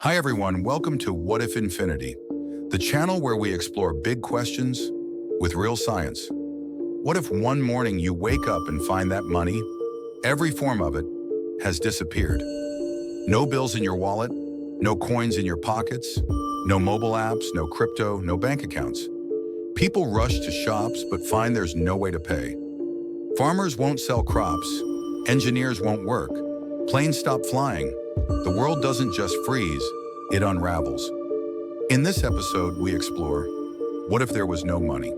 Hi everyone, welcome to What If Infinity, the channel where we explore big questions with real science. What if one morning you wake up and find that money, every form of it, has disappeared? No bills in your wallet, no coins in your pockets, no mobile apps, no crypto, no bank accounts. People rush to shops but find there's no way to pay. Farmers won't sell crops, engineers won't work, planes stop flying. The world doesn't just freeze, it unravels. In this episode, we explore, what if there was no money?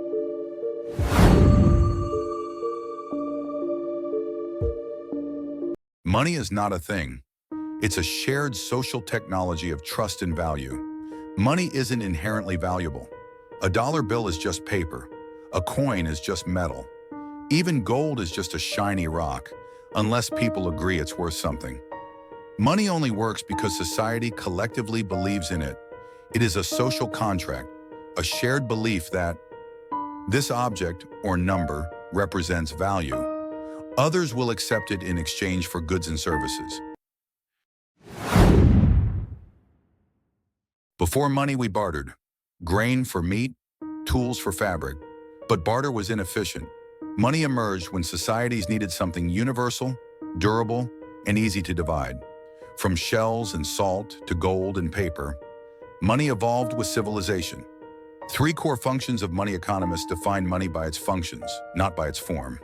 Money is not a thing. It's a shared social technology of trust and value. Money isn't inherently valuable. A dollar bill is just paper. A coin is just metal. Even gold is just a shiny rock, unless people agree it's worth something. Money only works because society collectively believes in it. It is a social contract, a shared belief that this object or number represents value. Others will accept it in exchange for goods and services. Before money, we bartered. Grain for meat, tools for fabric. But barter was inefficient. Money emerged when societies needed something universal, durable, and easy to divide. From shells and salt to gold and paper, money evolved with civilization. Three core functions of money economists define money by its functions, not by its form.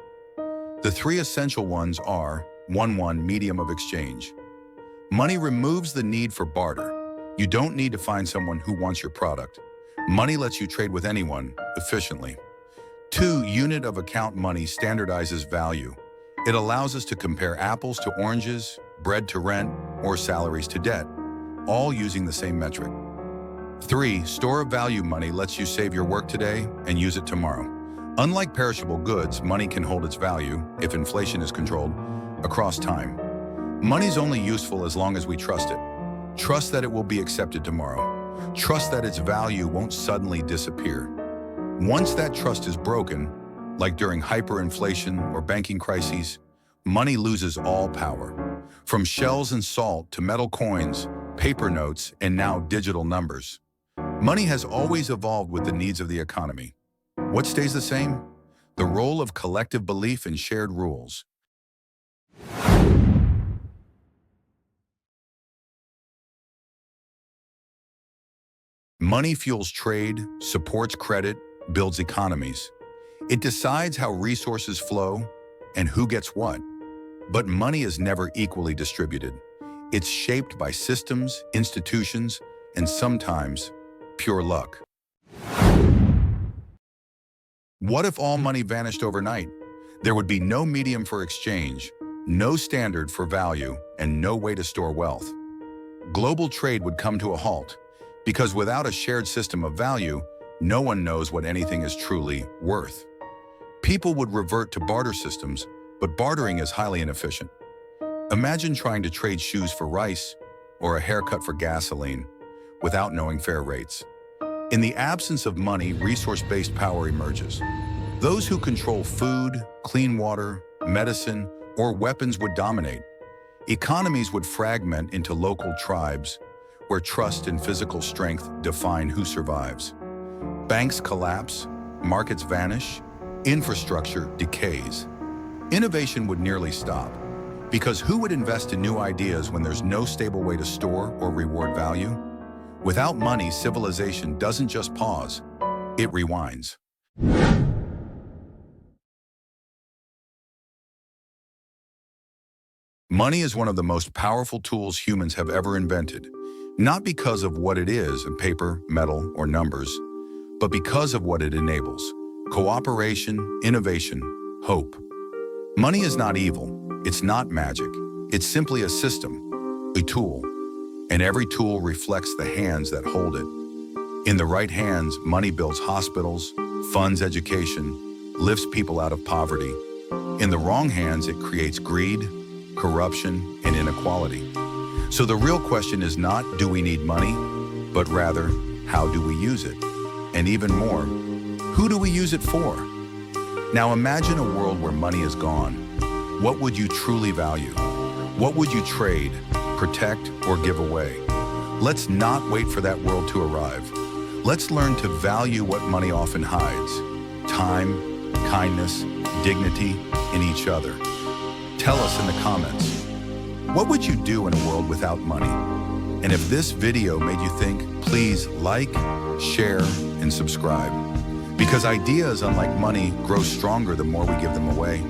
The three essential ones are 1. Medium of exchange. Money removes the need for barter. You don't need to find someone who wants your product. Money lets you trade with anyone efficiently. 2. Unit of account. Money standardizes value. It allows us to compare apples to oranges, bread to rent, or salaries to debt, all using the same metric. 3. Store of value. Money lets you save your work today and use it tomorrow. Unlike perishable goods, money can hold its value, if inflation is controlled, across time. Money's only useful as long as we trust it. Trust that it will be accepted tomorrow. Trust that its value won't suddenly disappear. Once that trust is broken, like during hyperinflation or banking crises, money loses all power. From shells and salt to metal coins, paper notes, and now digital numbers. Money has always evolved with the needs of the economy. What stays the same? The role of collective belief and shared rules. Money fuels trade, supports credit, builds economies. It decides how resources flow and who gets what. But money is never equally distributed. It's shaped by systems, institutions, and sometimes pure luck. What if all money vanished overnight? There would be no medium for exchange, no standard for value, and no way to store wealth. Global trade would come to a halt, because without a shared system of value, no one knows what anything is truly worth. People would revert to barter systems, but bartering is highly inefficient. Imagine trying to trade shoes for rice or a haircut for gasoline without knowing fair rates. In the absence of money, resource-based power emerges. Those who control food, clean water, medicine, or weapons would dominate. Economies would fragment into local tribes, where trust and physical strength define who survives. Banks collapse, markets vanish, infrastructure decays. Innovation would nearly stop, because who would invest in new ideas when there's no stable way to store or reward value? Without money, civilization doesn't just pause, it rewinds. Money is one of the most powerful tools humans have ever invented, not because of what it is, paper, metal, or numbers, but because of what it enables: cooperation, innovation, hope. Money is not evil, it's not magic, it's simply a system, a tool, and every tool reflects the hands that hold it. In the right hands, money builds hospitals, funds education, lifts people out of poverty. In the wrong hands, it creates greed, corruption, and inequality. So the real question is not, do we need money, but rather, how do we use it? And even more, who do we use it for? Now imagine a world where money is gone. What would you truly value? What would you trade, protect, or give away? Let's not wait for that world to arrive. Let's learn to value what money often hides: time, kindness, dignity in each other. Tell us in the comments, what would you do in a world without money? And if this video made you think, please like, share, and subscribe. Because ideas, unlike money, grow stronger the more we give them away.